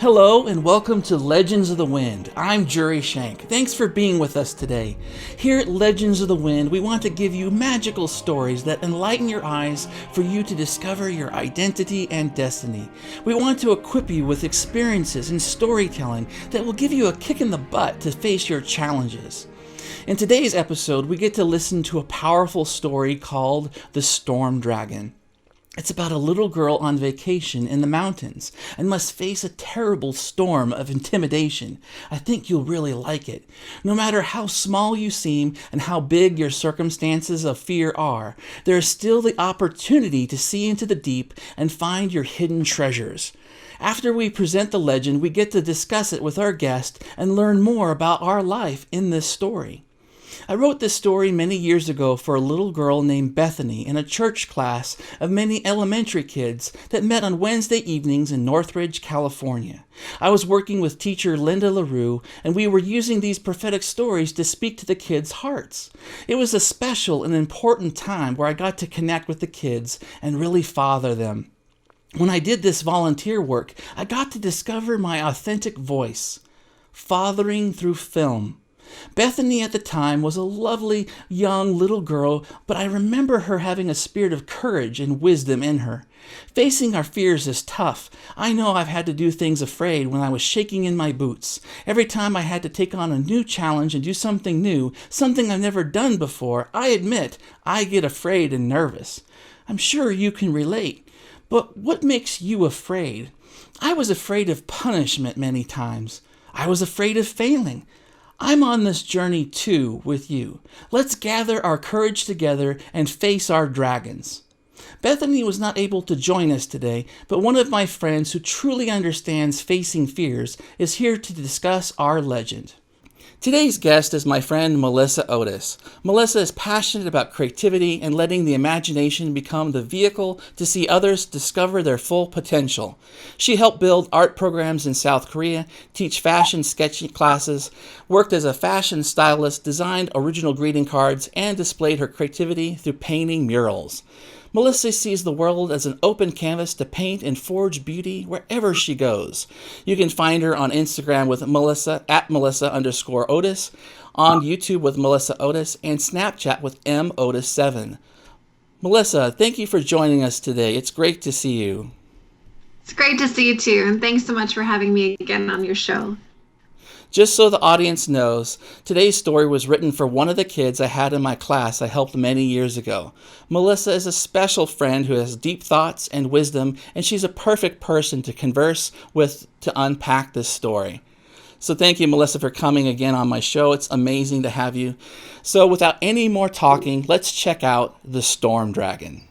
Hello and welcome to Legends of the Wind. I'm Jurri Schenck. Thanks for being with us today. Here at Legends of the Wind, we want to give you magical stories that enlighten your eyes for you to discover your identity and destiny. We want to equip you with experiences and storytelling that will give you a kick in the butt to face your challenges. In today's episode, we get to listen to a powerful story called The Storm Dragon. It's about a little girl on vacation in the mountains and must face a terrible storm of intimidation. I think you'll really like it. No matter how small you seem and how big your circumstances of fear are, there is still the opportunity to see into the deep and find your hidden treasures. After we present the legend, we get to discuss it with our guest and learn more about our life in this story. I wrote this story many years ago for a little girl named Bethany in a church class of many elementary kids that met on Wednesday evenings in Northridge, California. I was working with teacher Linda LaRue, and we were using these prophetic stories to speak to the kids' hearts. It was a special and important time where I got to connect with the kids and really father them. When I did this volunteer work, I got to discover my authentic voice, fathering through film. Bethany at the time was a lovely young little girl, but I remember her having a spirit of courage and wisdom in her. Facing our fears is tough. I know I've had to do things afraid when I was shaking in my boots. Every time I had to take on a new challenge and do something new, something I've never done before, I admit I get afraid and nervous. I'm sure you can relate. But what makes you afraid? I was afraid of punishment many times. I was afraid of failing. I'm on this journey too with you. Let's gather our courage together and face our dragons. Bethany was not able to join us today, but one of my friends who truly understands facing fears is here to discuss our legend. Today's guest is my friend Melissa Otis. Melissa is passionate about creativity and letting the imagination become the vehicle to see others discover their full potential. She helped build art programs in South Korea, teach fashion sketching classes, worked as a fashion stylist, designed original greeting cards, and displayed her creativity through painting murals. Melissa sees the world as an open canvas to paint and forge beauty wherever she goes. You can find her on Instagram with Melissa, @Melissa_Otis, on YouTube with Melissa Otis, and Snapchat with MOtis7. Melissa, thank you for joining us today. It's great to see you. It's great to see you too, and thanks so much for having me again on your show. Just so the audience knows, today's story was written for one of the kids I had in my class I helped many years ago. Melissa is a special friend who has deep thoughts and wisdom, and she's a perfect person to converse with to unpack this story. So thank you, Melissa, for coming again on my show. It's amazing to have you. So without any more talking, let's check out The Storm Dragon.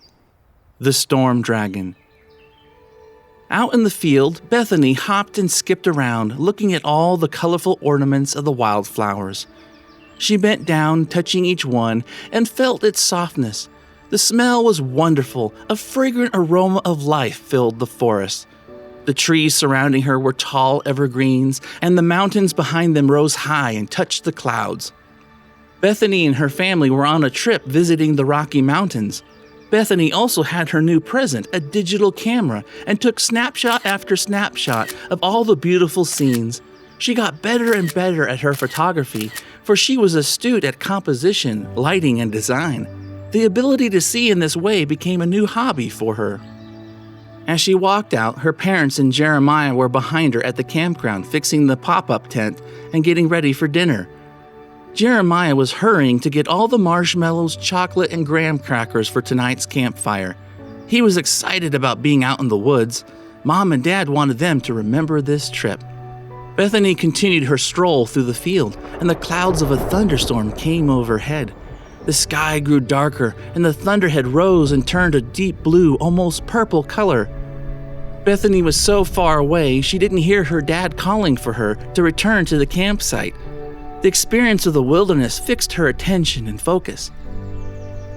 The Storm Dragon. Out in the field, Bethany hopped and skipped around, looking at all the colorful ornaments of the wildflowers. She bent down, touching each one, and felt its softness. The smell was wonderful. A fragrant aroma of life filled the forest. The trees surrounding her were tall evergreens, and the mountains behind them rose high and touched the clouds. Bethany and her family were on a trip visiting the Rocky Mountains. Bethany also had her new present, a digital camera, and took snapshot after snapshot of all the beautiful scenes. She got better and better at her photography, for she was astute at composition, lighting, and design. The ability to see in this way became a new hobby for her. As she walked out, her parents and Jeremiah were behind her at the campground, fixing the pop-up tent and getting ready for dinner. Jeremiah was hurrying to get all the marshmallows, chocolate, and graham crackers for tonight's campfire. He was excited about being out in the woods. Mom and Dad wanted them to remember this trip. Bethany continued her stroll through the field, and the clouds of a thunderstorm came overhead. The sky grew darker, and the thunderhead rose and turned a deep blue, almost purple color. Bethany was so far away, she didn't hear her dad calling for her to return to the campsite. The experience of the wilderness fixed her attention and focus.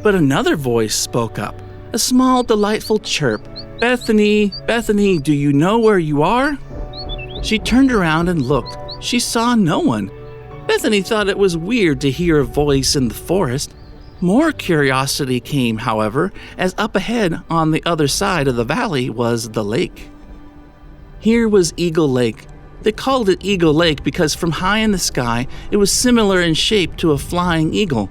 But another voice spoke up, a small, delightful chirp. "Bethany, Bethany, do you know where you are?" She turned around and looked. She saw no one. Bethany thought it was weird to hear a voice in the forest. More curiosity came, however, as up ahead on the other side of the valley was the lake. Here was Eagle Lake. They called it Eagle Lake because from high in the sky, it was similar in shape to a flying eagle.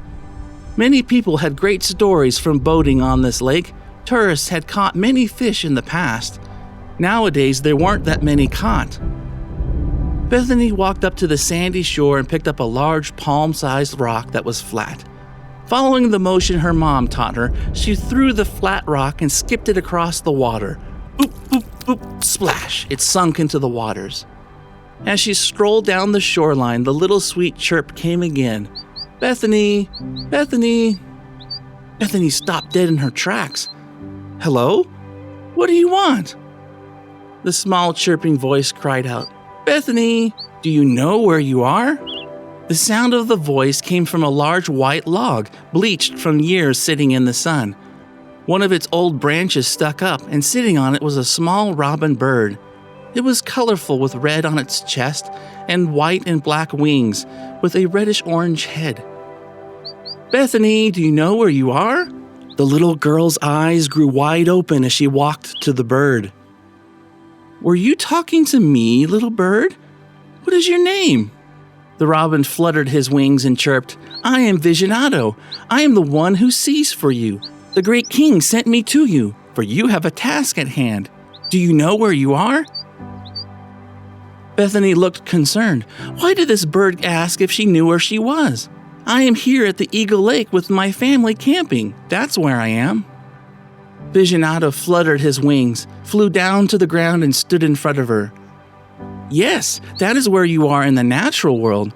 Many people had great stories from boating on this lake. Tourists had caught many fish in the past. Nowadays, there weren't that many caught. Bethany walked up to the sandy shore and picked up a large palm-sized rock that was flat. Following the motion her mom taught her, she threw the flat rock and skipped it across the water. Boop, boop, boop, splash! It sunk into the waters. As she strolled down the shoreline, the little sweet chirp came again. Bethany, Bethany. Bethany stopped dead in her tracks. Hello? What do you want? The small chirping voice cried out, Bethany, do you know where you are? The sound of the voice came from a large white log, bleached from years sitting in the sun. One of its old branches stuck up, and sitting on it was a small robin bird. It was colorful with red on its chest and white and black wings, with a reddish-orange head. Bethany, do you know where you are? The little girl's eyes grew wide open as she walked to the bird. Were you talking to me, little bird? What is your name? The robin fluttered his wings and chirped, I am Visionato. I am the one who sees for you. The great king sent me to you, for you have a task at hand. Do you know where you are? Bethany looked concerned. Why did this bird ask if she knew where she was? I am here at the Eagle Lake with my family camping. That's where I am. Visionato fluttered his wings, flew down to the ground and stood in front of her. Yes, that is where you are in the natural world.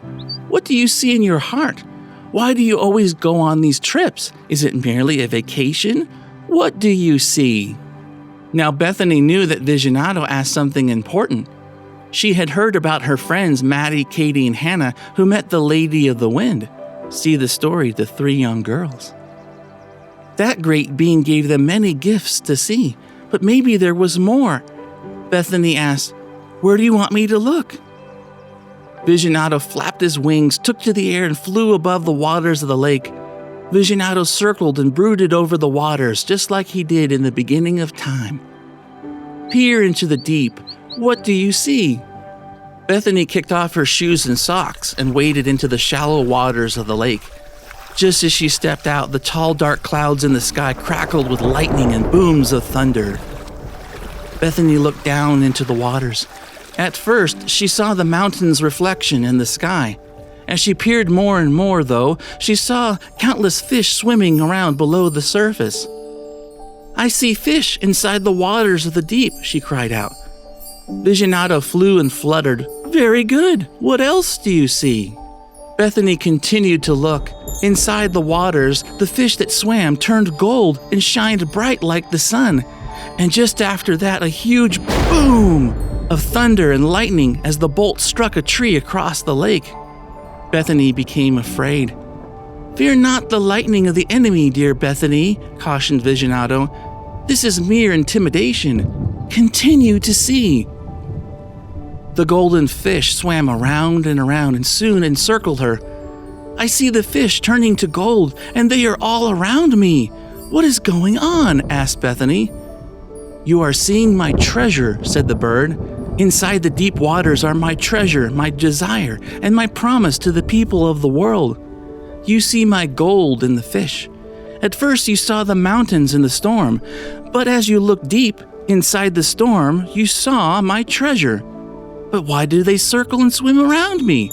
What do you see in your heart? Why do you always go on these trips? Is it merely a vacation? What do you see? Now Bethany knew that Visionato asked something important. She had heard about her friends Maddie, Katie, and Hannah who met the Lady of the Wind. See the story, The Three Young Girls. That great being gave them many gifts to see, but maybe there was more. Bethany asked, Where do you want me to look? Visionato flapped his wings, took to the air, and flew above the waters of the lake. Visionato circled and brooded over the waters, just like he did in the beginning of time. Peer into the deep. What do you see? Bethany kicked off her shoes and socks and waded into the shallow waters of the lake. Just as she stepped out, the tall, dark clouds in the sky crackled with lightning and booms of thunder. Bethany looked down into the waters. At first, she saw the mountain's reflection in the sky. As she peered more and more, though, she saw countless fish swimming around below the surface. I see fish inside the waters of the deep, she cried out. Visionato flew and fluttered. Very good. What else do you see? Bethany continued to look. Inside the waters, the fish that swam turned gold and shined bright like the sun. And just after that, a huge boom of thunder and lightning as the bolt struck a tree across the lake. Bethany became afraid. Fear not the lightning of the enemy, dear Bethany, cautioned Visionato. This is mere intimidation. Continue to see. The golden fish swam around and soon encircled her. I see the fish turning to gold, and they are all around me. What is going on? Asked Bethany. You are seeing my treasure, said the bird. Inside the deep waters are my treasure, my desire, and my promise to the people of the world. You see my gold in the fish. At first you saw the mountains in the storm, but as you looked deep inside the storm, you saw my treasure. But why do they circle and swim around me?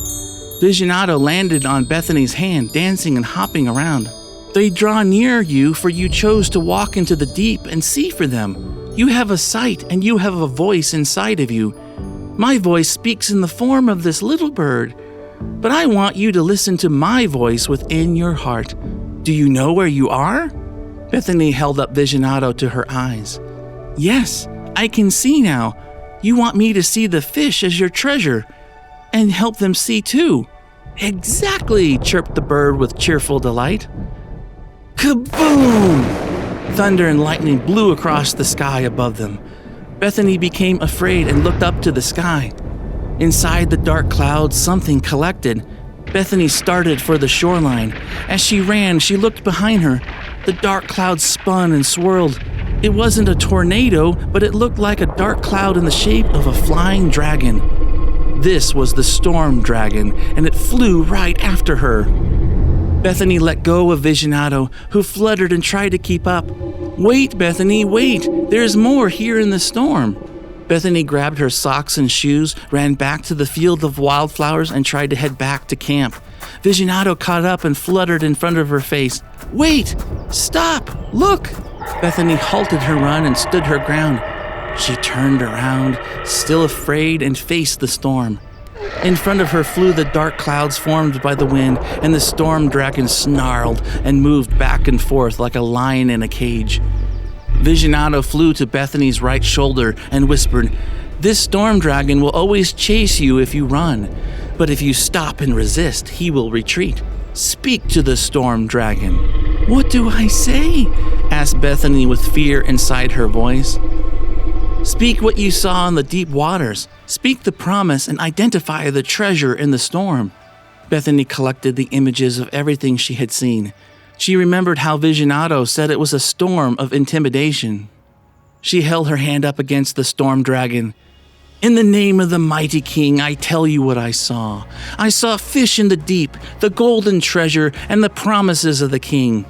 Visionato landed on Bethany's hand, dancing and hopping around. They draw near you, for you chose to walk into the deep and see for them. You have a sight and you have a voice inside of you. My voice speaks in the form of this little bird, but I want you to listen to my voice within your heart. Do you know where you are? Bethany held up Visionato to her eyes. Yes, I can see now. You want me to see the fish as your treasure and help them see too. Exactly, chirped the bird with cheerful delight. Kaboom! Thunder and lightning blew across the sky above them. Bethany became afraid and looked up to the sky. Inside the dark clouds, something collected. Bethany started for the shoreline. As she ran, she looked behind her. The dark clouds spun and swirled. It wasn't a tornado, but it looked like a dark cloud in the shape of a flying dragon. This was the storm dragon, and it flew right after her. Bethany let go of Visionato, who fluttered and tried to keep up. "Wait, Bethany, wait! There's more here in the storm." Bethany grabbed her socks and shoes, ran back to the field of wildflowers, and tried to head back to camp. Visionato caught up and fluttered in front of her face. "Wait! Stop! Look!" Bethany halted her run and stood her ground. She turned around, still afraid, and faced the storm. In front of her flew the dark clouds formed by the wind, and the storm dragon snarled and moved back and forth like a lion in a cage. Visionato flew to Bethany's right shoulder and whispered, "This storm dragon will always chase you if you run, but if you stop and resist, he will retreat. Speak to the storm dragon." "What do I say?" asked Bethany with fear inside her voice. "Speak what you saw in the deep waters. Speak the promise and identify the treasure in the storm." Bethany collected the images of everything she had seen. She remembered how Visionato said it was a storm of intimidation. She held her hand up against the storm dragon. "In the name of the mighty king, I tell you what I saw. I saw fish in the deep, the golden treasure, and the promises of the king.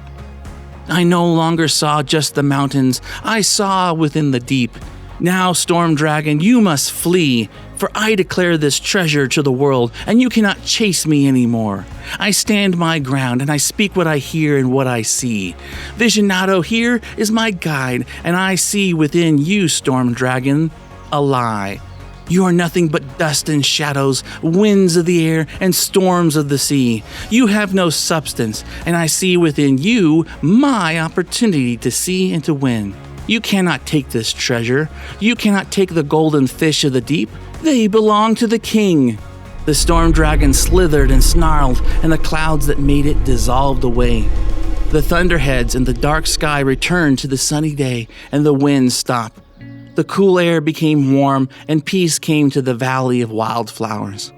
I no longer saw just the mountains. I saw within the deep. Now, storm dragon, you must flee, for I declare this treasure to the world, and you cannot chase me anymore. I stand my ground, and I speak what I hear and what I see. Visionato here is my guide, and I see within you, storm dragon, a lie. You are nothing but dust and shadows, winds of the air, and storms of the sea. You have no substance, and I see within you my opportunity to see and to win. You cannot take this treasure. You cannot take the golden fish of the deep. They belong to the king." The storm dragon slithered and snarled, and the clouds that made it dissolved away. The thunderheads and the dark sky returned to the sunny day, and the wind stopped. The cool air became warm, and peace came to the valley of wildflowers.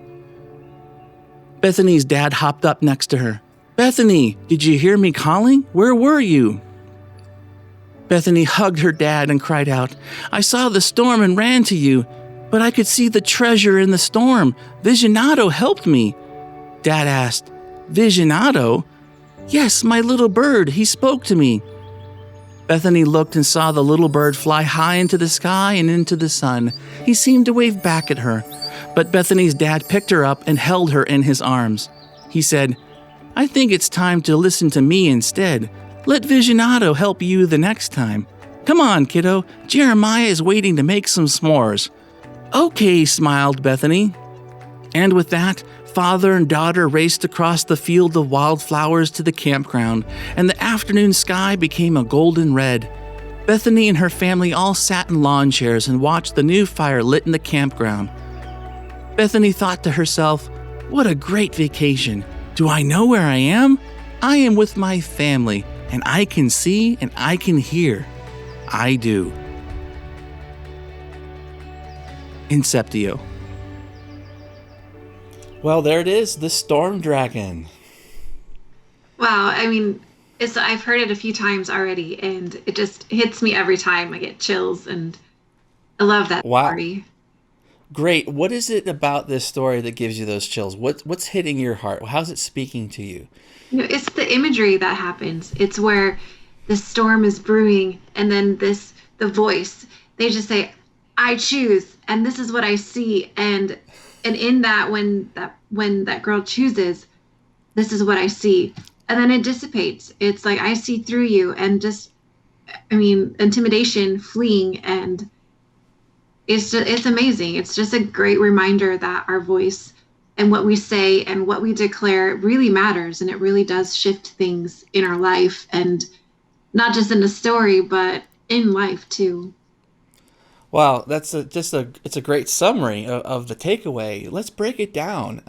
Bethany's dad hopped up next to her. "Bethany, did you hear me calling? Where were you?" Bethany hugged her dad and cried out, "I saw the storm and ran to you, but I could see the treasure in the storm. Visionato helped me." Dad asked, "Visionato?" "Yes, my little bird. He spoke to me." Bethany looked and saw the little bird fly high into the sky and into the sun. He seemed to wave back at her, but Bethany's dad picked her up and held her in his arms. He said, "I think it's time to listen to me instead. Let Visionato help you the next time. Come on, kiddo. Jeremiah is waiting to make some s'mores." "Okay," smiled Bethany. And with that, father and daughter raced across the field of wildflowers to the campground, and the afternoon sky became a golden red. Bethany and her family all sat in lawn chairs and watched the new fire lit in the campground. Bethany thought to herself, "What a great vacation. Do I know where I am? I am with my family, and I can see and I can hear. I do." Inceptio. Well, there it is, the storm dragon. Wow, I mean, I've heard it a few times already, and it just hits me every time. I get chills, and I love that story. Great. What is it about this story that gives you those chills? What's hitting your heart? How's it speaking to you? It's the imagery that happens. It's where the storm is brewing, and then the voice. They just say, "I choose," and this is what I see. And in that, when that girl chooses, this is what I see. And then it dissipates. It's like, I see through you, and intimidation fleeing, and it's amazing. It's just a great reminder that our voice and what we say and what we declare really matters, and it really does shift things in our life, and not just in the story, but in life too. Wow, it's a great summary of the takeaway. Let's break it down.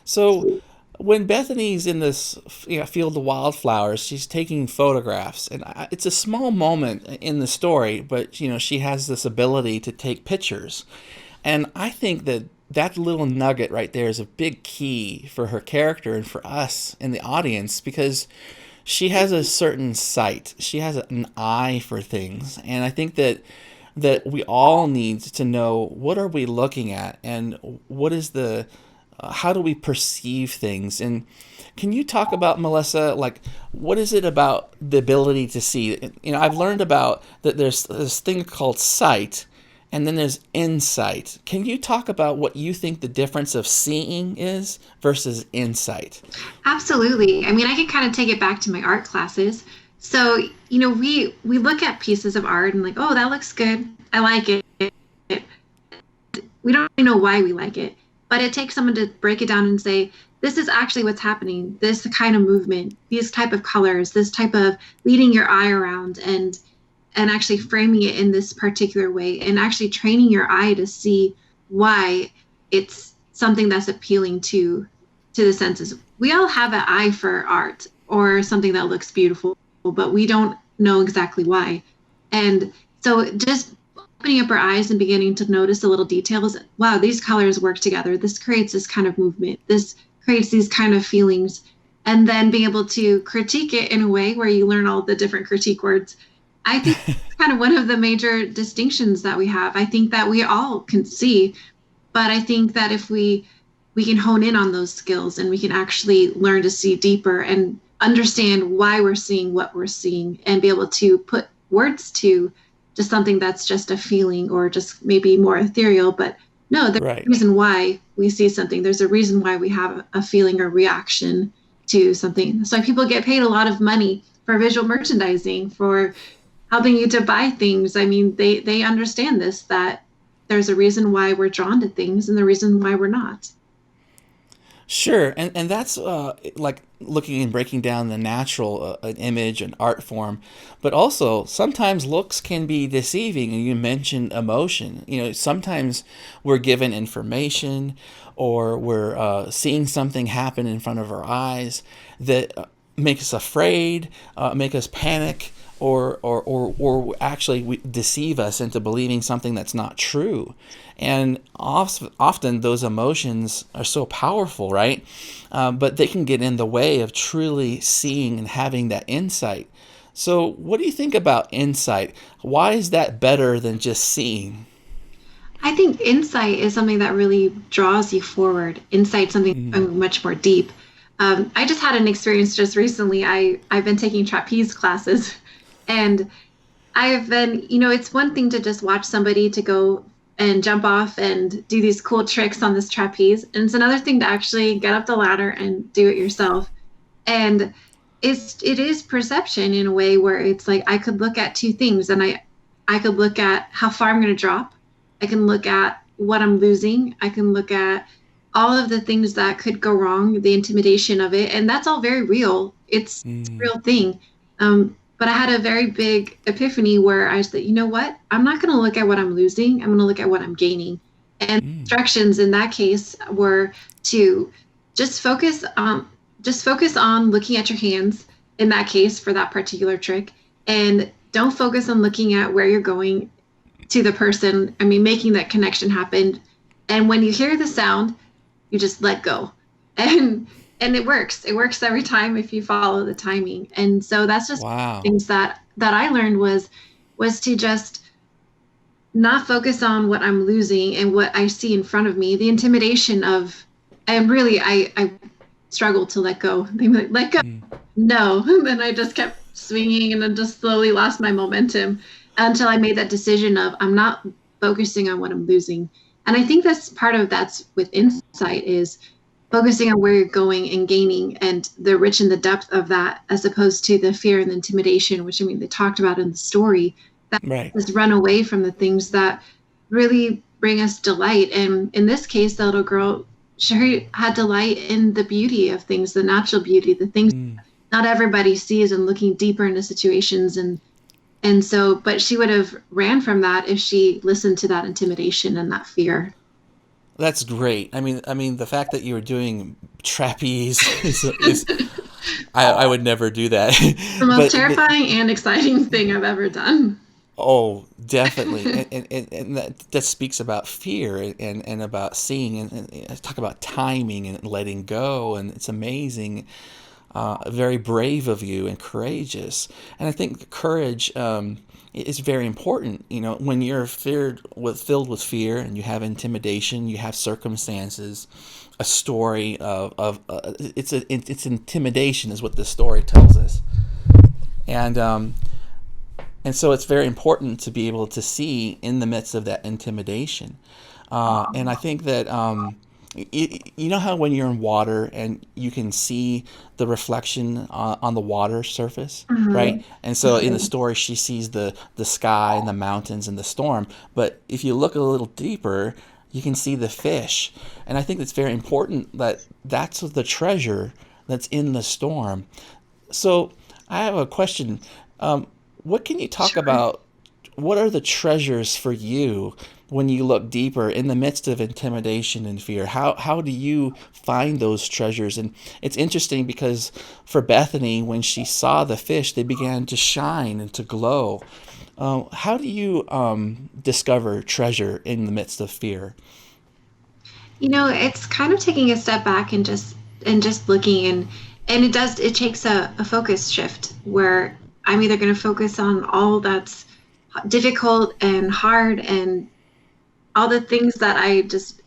So when Bethany's in this field of wildflowers, she's taking photographs, and it's a small moment in the story, but she has this ability to take pictures, and I think that little nugget right there is a big key for her character and for us in the audience, because she has a certain sight. She has an eye for things, and I think that we all need to know, what are we looking at, and what is the how do we perceive things. And can you talk about, Melissa, like, what is it about the ability to see? I've learned about that there's this thing called sight, and then there's insight. Can you talk about what you think the difference of seeing is versus insight? Absolutely. I mean, I can kind of take it back to my art classes. So, we look at pieces of art and like, oh, that looks good. I like it. We don't really know why we like it, but it takes someone to break it down and say, this is actually what's happening. This kind of movement, these type of colors, this type of leading your eye around and actually framing it in this particular way, and actually training your eye to see why it's something that's appealing to the senses. We all have an eye for art or something that looks beautiful, but we don't know exactly why. And so just opening up our eyes and beginning to notice the little details. Wow, these colors work together. This creates this kind of movement. This creates these kind of feelings. And then being able to critique it in a way where you learn all the different critique words. I think it's kind of one of the major distinctions that we have. I think that we all can see, but I think that if we can hone in on those skills and we can actually learn to see deeper and understand why we're seeing what we're seeing and be able to put words to just something that's just a feeling or just maybe more ethereal. But no, there's Right. a reason why we see something. There's a reason why we have a feeling or reaction to something. So people get paid a lot of money for visual merchandising, for helping you to buy things. I mean, they understand this, that there's a reason why we're drawn to things and the reason why we're not. Sure, and that's like looking and breaking down the natural an image, an art form, but also sometimes looks can be deceiving. And you mentioned emotion. Sometimes we're given information, or we're seeing something happen in front of our eyes that make us afraid, make us panic, or actually deceive us into believing something that's not true. And often those emotions are so powerful, right? But they can get in the way of truly seeing and having that insight. So what do you think about insight? Why is that better than just seeing? I think insight is something that really draws you forward. Insight, something much more deep. I just had an experience just recently. I've been taking trapeze classes, and I've been, it's one thing to just watch somebody to go and jump off and do these cool tricks on this trapeze. And it's another thing to actually get up the ladder and do it yourself. And it is perception in a way where it's like, I could look at two things, and I could look at how far I'm going to drop. I can look at what I'm losing. I can look at all of the things that could go wrong, the intimidation of it. And that's all very real. It's a real thing. But I had a very big epiphany where I said, you know what? I'm not going to look at what I'm losing. I'm going to look at what I'm gaining. And instructions in that case were to just focus on looking at your hands in that case for that particular trick. And don't focus on looking at where you're going to the person. I mean, making that connection happen. And when you hear the sound, you just let go. And it works. It works every time if you follow the timing. And so that's just Wow. things that I learned was to just not focus on what I'm losing and what I see in front of me, the intimidation of, and really I struggled to let go. They were like, let go. No. And then I just kept swinging and then just slowly lost my momentum until I made that decision of, I'm not focusing on what I'm losing. And I think that's part of that's with insight, is focusing on where you're going and gaining, and the rich and the depth of that, as opposed to the fear and the intimidation, which, I mean, they talked about in the story, that Right. just run away from the things that really bring us delight. And in this case, the little girl, she had delight in the beauty of things, the natural beauty, the things not everybody sees, and looking deeper into situations. And so, but she would have ran from that if she listened to that intimidation and that fear. That's great. I mean, the fact that you were doing trapeze is I would never do that. The most but terrifying and exciting thing I've ever done. Oh, definitely, and that speaks about fear and about seeing and talk about timing and letting go, and it's amazing. very brave of you and courageous. And I think courage is very important. When you're filled with fear, and you have intimidation, you have circumstances, a story of it's intimidation is what the story tells us, and so it's very important to be able to see in the midst of that intimidation. And I think that you know how when you're in water and you can see the reflection on the water surface, right? And so in the story, she sees the sky and the mountains and the storm. But if you look a little deeper, you can see the fish. And I think it's very important that that's the treasure that's in the storm. So I have a question. What can you talk Sure. about? What are the treasures for you when you look deeper in the midst of intimidation and fear? How do you find those treasures? And it's interesting because for Bethany, when she saw the fish, they began to shine and to glow. How do you discover treasure in the midst of fear? It's kind of taking a step back and just looking, and it takes a focus shift where I'm either going to focus on all that's difficult and hard and all the things that I just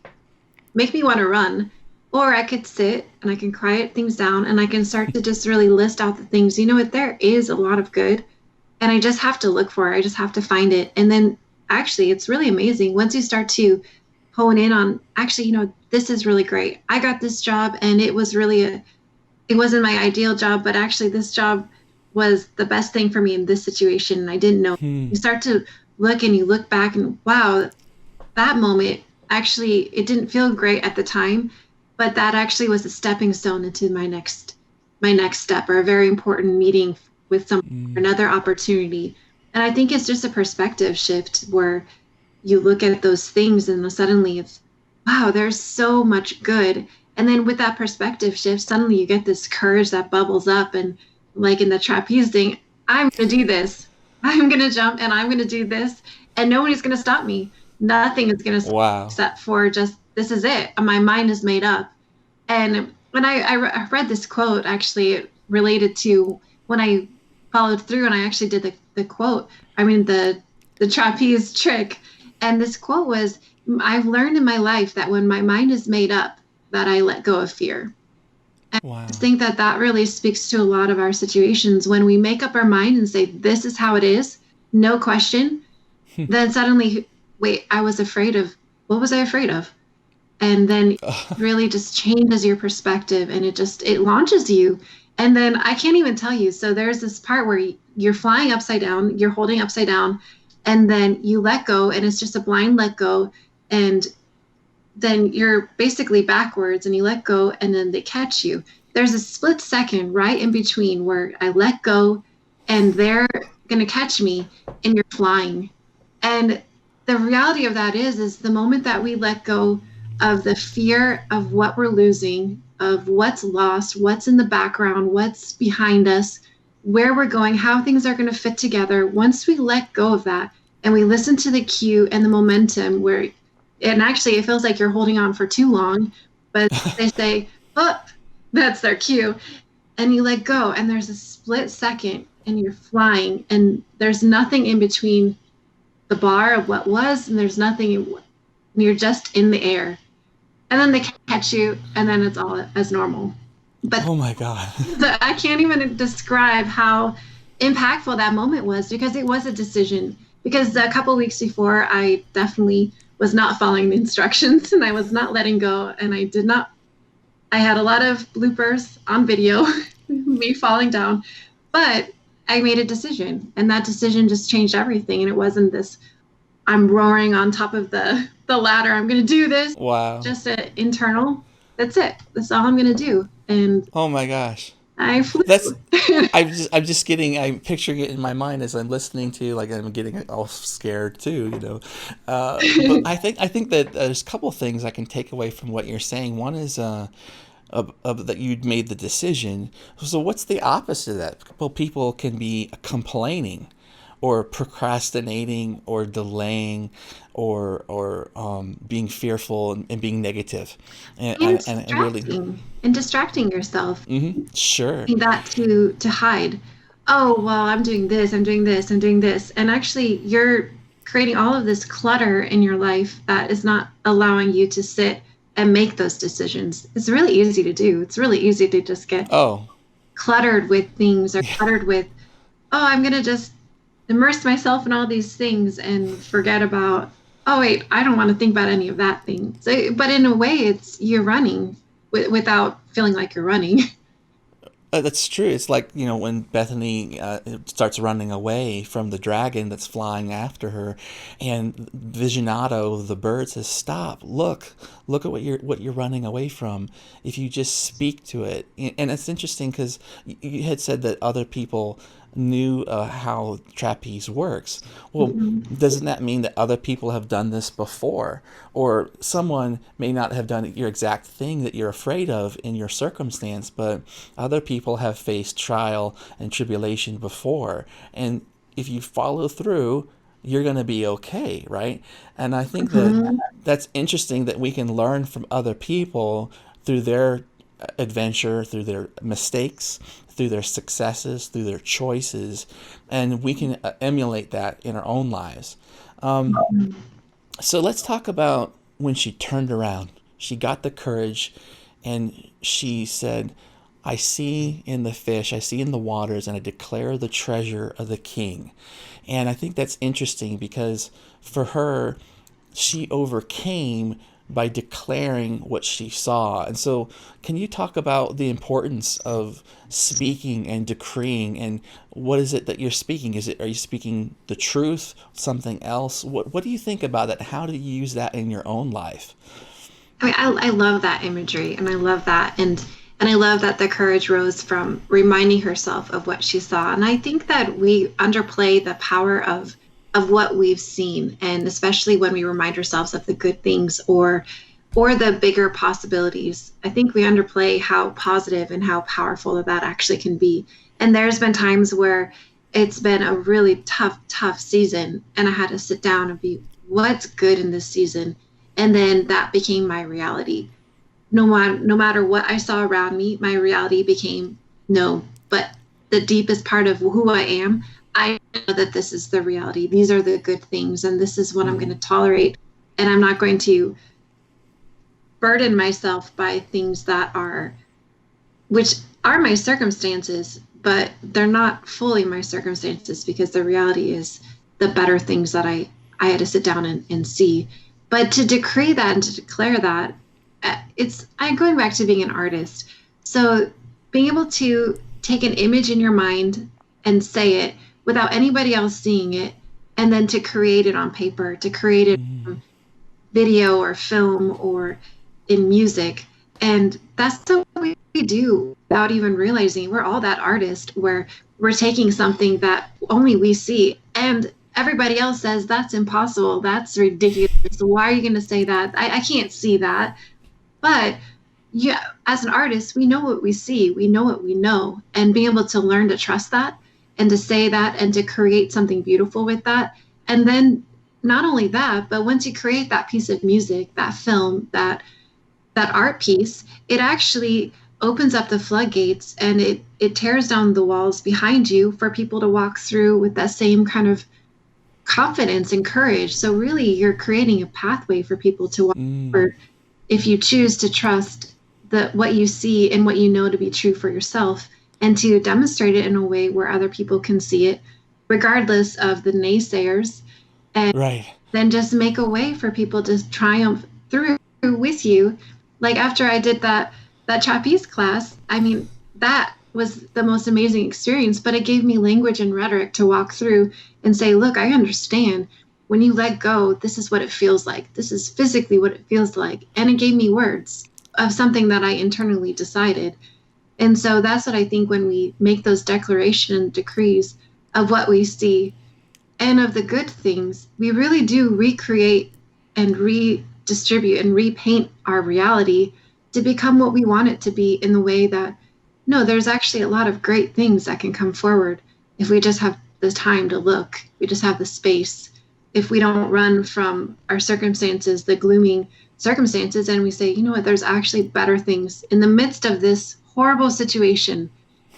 make me want to run, or I could sit and I can quiet things down and I can start to just really list out the things. You know what? There is a lot of good, and I just have to look for it. I just have to find it. And then actually, it's really amazing once you start to hone in on actually, this is really great. I got this job and it was really it wasn't my ideal job, but actually this job was the best thing for me in this situation. And I didn't know. You start to look and you look back and wow, that moment actually, it didn't feel great at the time, but that actually was a stepping stone into my next step, or a very important meeting with another opportunity. And I think it's just a perspective shift where you look at those things and suddenly it's, wow, there's so much good. And then with that perspective shift, suddenly you get this courage that bubbles up. And like in the trapeze thing, I'm going to do this. I'm going to jump and I'm going to do this. And nobody's going to stop me. Nothing is going to stop me Wow. except for just, this is it. My mind is made up. And when I read this quote, actually related to when I followed through and I actually did the quote, the trapeze trick. And this quote was, I've learned in my life that when my mind is made up, that I let go of fear. And Wow. I just think that really speaks to a lot of our situations. When we make up our mind and say, this is how it is, no question, then suddenly, wait, I was afraid of, what was I afraid of? And then it really just changes your perspective, and it launches you. And then I can't even tell you. So there's this part where you're flying upside down, you're holding upside down, and then you let go, and it's just a blind let go. And then you're basically backwards and you let go, and then they catch you. There's a split second right in between where I let go and they're going to catch me and you're flying. And the reality of that is the moment that we let go of the fear of what we're losing, of what's lost, what's in the background, what's behind us, where we're going, how things are going to fit together. Once we let go of that and we listen to the cue and the momentum and actually it feels like you're holding on for too long, but they say, oh, that's their cue. And you let go and there's a split second and you're flying and there's nothing in between the bar of what was, and there's nothing, you're just in the air. And then they catch you and then it's all as normal. But Oh my God. I can't even describe how impactful that moment was, because it was a decision. Because a couple of weeks before, I definitely was not following the instructions and I was not letting go. And I had a lot of bloopers on video, me falling down, but I made a decision, and that decision just changed everything. And it wasn't this, I'm roaring on top of the ladder, I'm going to do this. Wow. Just an internal, that's it. That's all I'm going to do. And Oh my gosh. I flew. That's I'm picturing it in my mind as I'm listening to you, like I'm getting all scared too. But I think that there's a couple of things I can take away from what you're saying. One is that you'd made the decision. So what's the opposite of that? Well, people can be complaining, or procrastinating or delaying or being fearful and being negative, and really. And distracting yourself. Sure. That to hide. Oh, well, I'm doing this, I'm doing this, I'm doing this. And actually you're creating all of this clutter in your life that is not allowing you to sit and make those decisions. It's really easy to do. It's really easy to just get Oh, cluttered with things, or yeah. cluttered with, oh, I'm going to just immerse myself in all these things and forget about, oh, wait, I don't want to think about any of that thing. So, but in a way, it's you're running without feeling like you're running. That's true. It's like, when Bethany starts running away from the dragon that's flying after her, and Visionato, the bird, says, "Stop! Look at what you're running away from. If you just speak to it." And it's interesting because you had said that other people knew how trapeze works. Well, doesn't that mean that other people have done this before? Or someone may not have done your exact thing that you're afraid of in your circumstance, but other people have faced trial and tribulation before. And if you follow through, you're going to be okay, right? And I think that Mhm. that's interesting that we can learn from other people through their adventure, through their mistakes, through their successes, through their choices, and we can emulate that in our own lives. So let's talk about when she turned around. She got the courage and she said, "I see in the fish, I see in the waters, and I declare the treasure of the king." And I think that's interesting because for her, she overcame by declaring what she saw. And so, can you talk about the importance of speaking and decreeing, and what is it that you're speaking? Are you speaking the truth, something else? What do you think about that? How do you use that in your own life? I mean, I love that imagery, and I love that, and I love that the courage rose from reminding herself of what she saw. And I think that we underplay the power of what we've seen, and especially when we remind ourselves of the good things or the bigger possibilities. I think we underplay how positive and how powerful that actually can be. And there's been times where it's been a really tough season, and I had to sit down and be, what's good in this season? And then that became my reality. No matter what I saw around me, my reality became no. But the deepest part of who I am, I know that this is the reality. These are the good things, and this is what I'm going to tolerate. And I'm not going to burden myself by things which are my circumstances, but they're not fully my circumstances, because the reality is the better things that I had to sit down and see. But to decree that and to declare that, I'm going back to being an artist. So being able to take an image in your mind and say it without anybody else seeing it, and then to create it on paper, to create it on video or film or in music. And that's what we do without even realizing. We're all that artist where we're taking something that only we see, and everybody else says that's impossible, that's ridiculous, why are you going to say that? I can't see that. But yeah, as an artist, we know what we see, we know what we know, and being able to learn to trust that and to say that and to create something beautiful with that. And then not only that, but once you create that piece of music, that film, that art piece, it actually opens up the floodgates, and it tears down the walls behind you for people to walk through with that same kind of confidence and courage. So really you're creating a pathway for people to walk through if you choose to trust what you see and what you know to be true for yourself, and to demonstrate it in a way where other people can see it regardless of the naysayers, and Right. then just make a way for people to triumph through with you. Like after I did that trapeze class, I mean, that was the most amazing experience, but it gave me language and rhetoric to walk through and say, look, I understand. When you let go, this is what it feels like. This is physically what it feels like. And it gave me words of something that I internally decided. And so that's what I think when we make those declaration and decrees of what we see and of the good things, we really do recreate and redistribute and repaint our reality to become what we want it to be, in the way that, no, there's actually a lot of great things that can come forward if we just have the time to look. We just have the space. If we don't run from our circumstances, the glooming circumstances, and we say, you know what, there's actually better things in the midst of this horrible situation.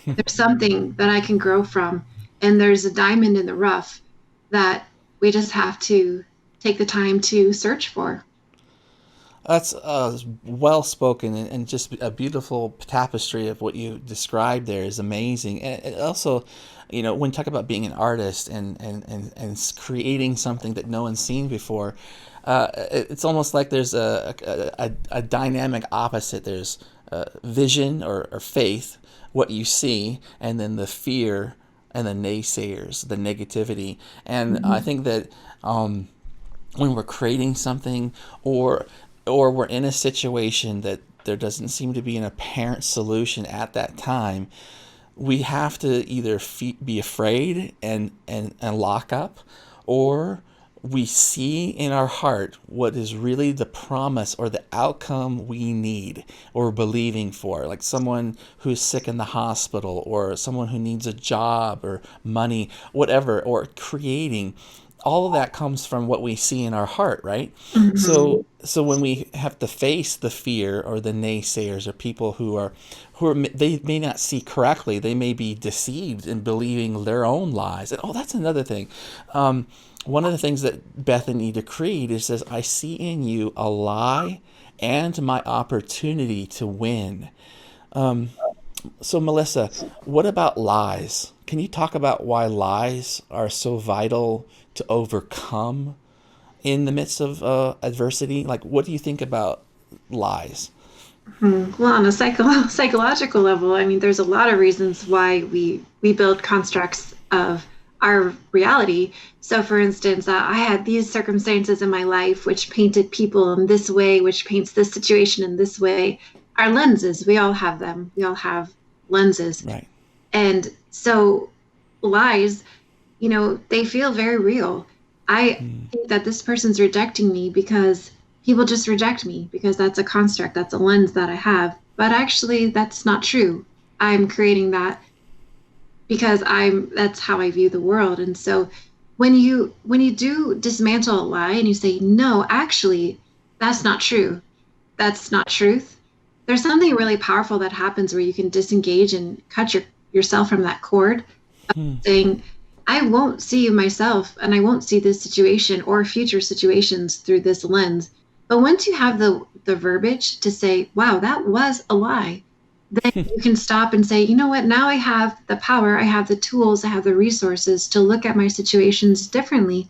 There's something that I can grow from, and there's a diamond in the rough that we just have to take the time to search for. That's well spoken, and just a beautiful tapestry of what you described there is amazing. And also, when you talk about being an artist and creating something that no one's seen before, it's almost like there's a dynamic opposite. There's vision or faith, what you see, and then the fear and the naysayers, the negativity. And I think that when we're creating something, or we're in a situation that there doesn't seem to be an apparent solution at that time, we have to either be afraid and lock up, or we see in our heart what is really the promise or the outcome we need or believing for, like someone who's sick in the hospital, or someone who needs a job or money, whatever, or creating. All of that comes from what we see in our heart, right? Mm-hmm. So when we have to face the fear or the naysayers, or people who are they may not see correctly, they may be deceived in believing their own lies. And that's another thing. One of the things that Bethany decreed is, says, I see in you a lie and my opportunity to win. So Melissa, what about lies? Can you talk about why lies are so vital to overcome in the midst of adversity? Like, what do you think about lies? Well, on a psychological level, I mean, there's a lot of reasons why we build constructs of our reality. So, for instance, I had these circumstances in my life which painted people in this way, which paints this situation in this way. Our lenses, we all have them. We all have lenses. Right. And so lies, they feel very real. I think that this person's rejecting me because people just reject me, because that's a construct, that's a lens that I have. But actually, that's not true. I'm creating that because that's how I view the world. And so when you do dismantle a lie and you say, no, actually, that's not true. That's not truth. There's something really powerful that happens where you can disengage and cut yourself from that cord of saying, I won't see myself and I won't see this situation or future situations through this lens. But once you have the verbiage to say, wow, that was a lie, then you can stop and say, you know what, now I have the power, I have the tools, I have the resources to look at my situations differently.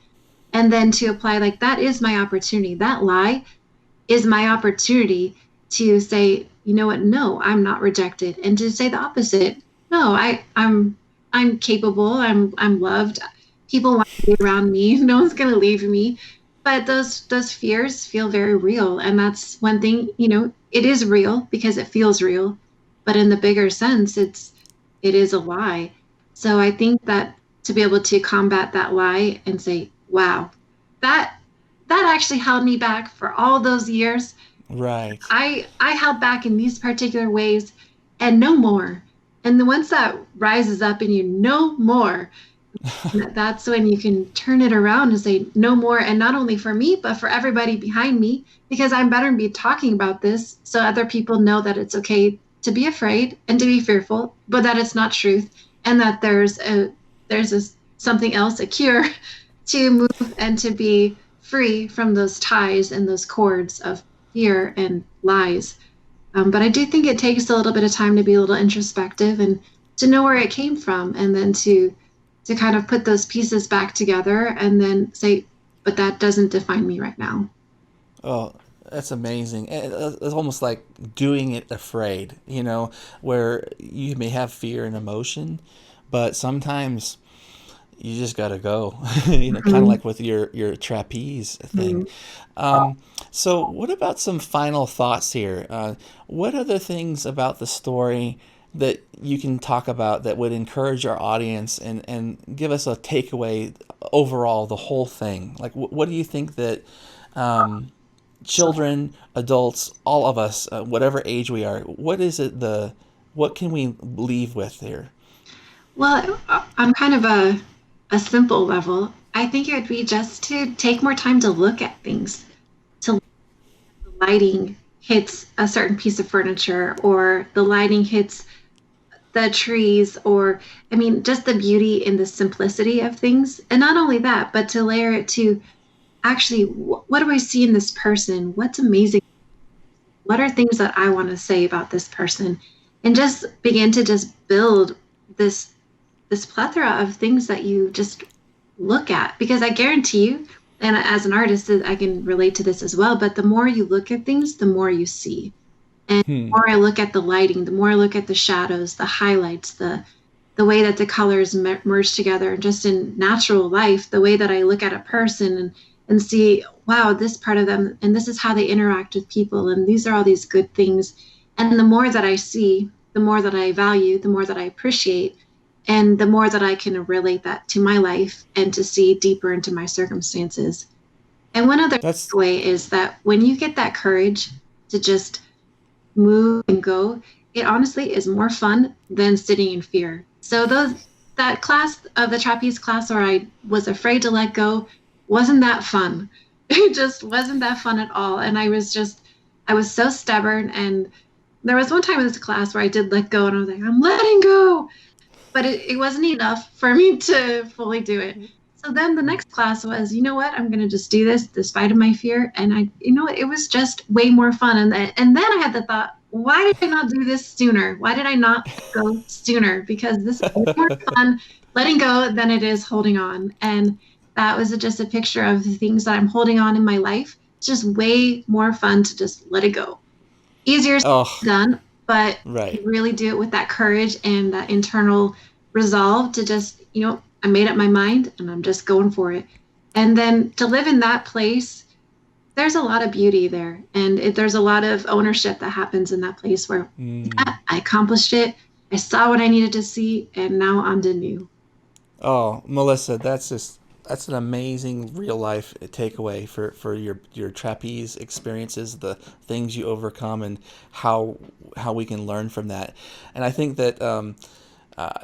And then to apply, like, that is my opportunity. That lie is my opportunity to say, you know what, no, I'm not rejected. And to say the opposite, no, I'm capable, I'm loved. People want to be around me. No one's going to leave me. But those fears feel very real. And that's one thing, it is real because it feels real. But in the bigger sense, it is a lie. So I think that to be able to combat that lie and say, wow, that actually held me back for all those years. Right. I held back in these particular ways, and no more. And the once that rises up in you, no more, that's when you can turn it around and say no more. And not only for me, but for everybody behind me, because I'm better to be talking about this so other people know that it's okay to be afraid and to be fearful, but that it's not truth, and that there's something else, a cure to move and to be free from those ties and those cords of fear and lies. But I do think it takes a little bit of time to be a little introspective and to know where it came from, and then to kind of put those pieces back together and then say, but that doesn't define me right now. Oh, that's amazing. It's almost like doing it afraid, where you may have fear and emotion, but sometimes you just got to go, kind of like with your trapeze thing. So what about some final thoughts here? What other things about the story that you can talk about that would encourage our audience and give us a takeaway overall, the whole thing? Like, what do you think that children, adults, all of us, whatever age we are, what can we leave with here? Well, I'm kind of a a simple level, I think it would be just to take more time to look at things, to the lighting hits a certain piece of furniture, or the lighting hits the trees, or I mean, just the beauty in the simplicity of things. And not only that, but to layer it to actually, what do I see in this person? What's amazing? What are things that I want to say about this person? And just begin to just build this plethora of things that you just look at. Because I guarantee you, and as an artist, I can relate to this as well, but the more you look at things, the more you see. And the more I look at the lighting, the more I look at the shadows, the highlights, the way that the colors merge together, and just in natural life, the way that I look at a person and see, wow, this part of them, and this is how they interact with people, and these are all these good things. And the more that I see, the more that I value, the more that I appreciate, and the more that I can relate that to my life and to see deeper into my circumstances. And one other way is that when you get that courage to just move and go, it honestly is more fun than sitting in fear. So that class of the trapeze class where I was afraid to let go wasn't that fun. It just wasn't that fun at all. And I was so stubborn. And there was one time in this class where I did let go, and I was like, I'm letting go. But it wasn't enough for me to fully do it. So then the next class was, you know what, I'm going to just do this despite of my fear. And it was just way more fun. And then I had the thought, why did I not do this sooner? Why did I not go sooner? Because this is way more fun letting go than it is holding on. And that was just a picture of the things that I'm holding on in my life. It's just way more fun to just let it go. Easier said than done, but you really do it with that courage and that internal resolve to just, I made up my mind and I'm just going for it. And then to live in that place, there's a lot of beauty there. And there's a lot of ownership that happens in that place where I accomplished it. I saw what I needed to see, and now I'm the new. Oh, Melissa, that's an amazing real life takeaway for your trapeze experiences, the things you overcome, and how we can learn from that. And I think that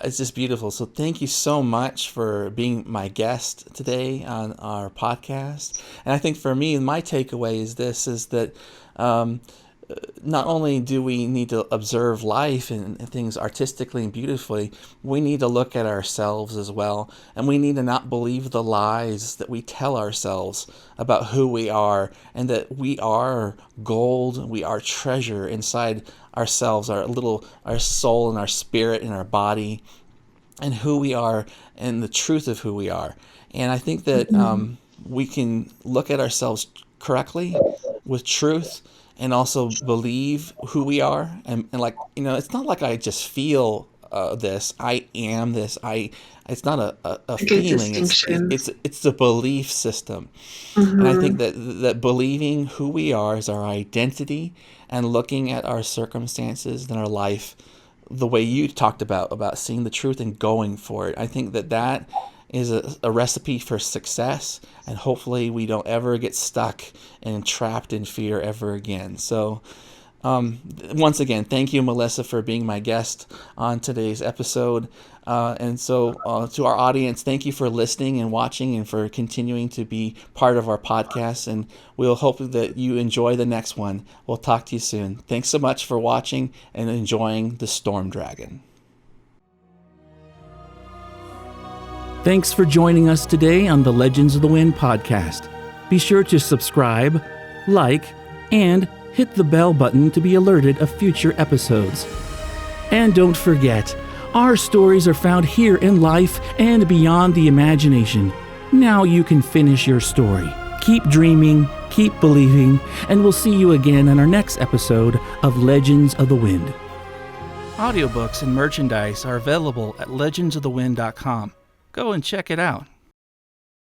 it's just beautiful. So thank you so much for being my guest today on our podcast. And I think for me, my takeaway is that not only do we need to observe life and things artistically and beautifully, we need to look at ourselves as well. And we need to not believe the lies that we tell ourselves about who we are, and that we are gold, we are treasure inside ourselves, our soul and our spirit and our body, and who we are and the truth of who we are. And I think that we can look at ourselves correctly with truth, and also believe who we are. And it's not like I just feel this. I am this. It's not a feeling. It's a belief system. And I think that believing who we are is our identity, and looking at our circumstances and our life the way you talked about seeing the truth and going for it. I think that is a recipe for success, and hopefully we don't ever get stuck and trapped in fear ever again. So once again, thank you, Melissa, for being my guest on today's episode. And so to our audience, thank you for listening and watching, and for continuing to be part of our podcast. And we'll hope that you enjoy the next one. We'll talk to you soon. Thanks so much for watching and enjoying The Storm Dragon. Thanks for joining us today on the Legends of the Wind podcast. Be sure to subscribe, like, and hit the bell button to be alerted of future episodes. And don't forget, our stories are found here in life and beyond the imagination. Now you can finish your story. Keep dreaming, keep believing, and we'll see you again on our next episode of Legends of the Wind. Audiobooks and merchandise are available at legendsofthewind.com. Go and check it out.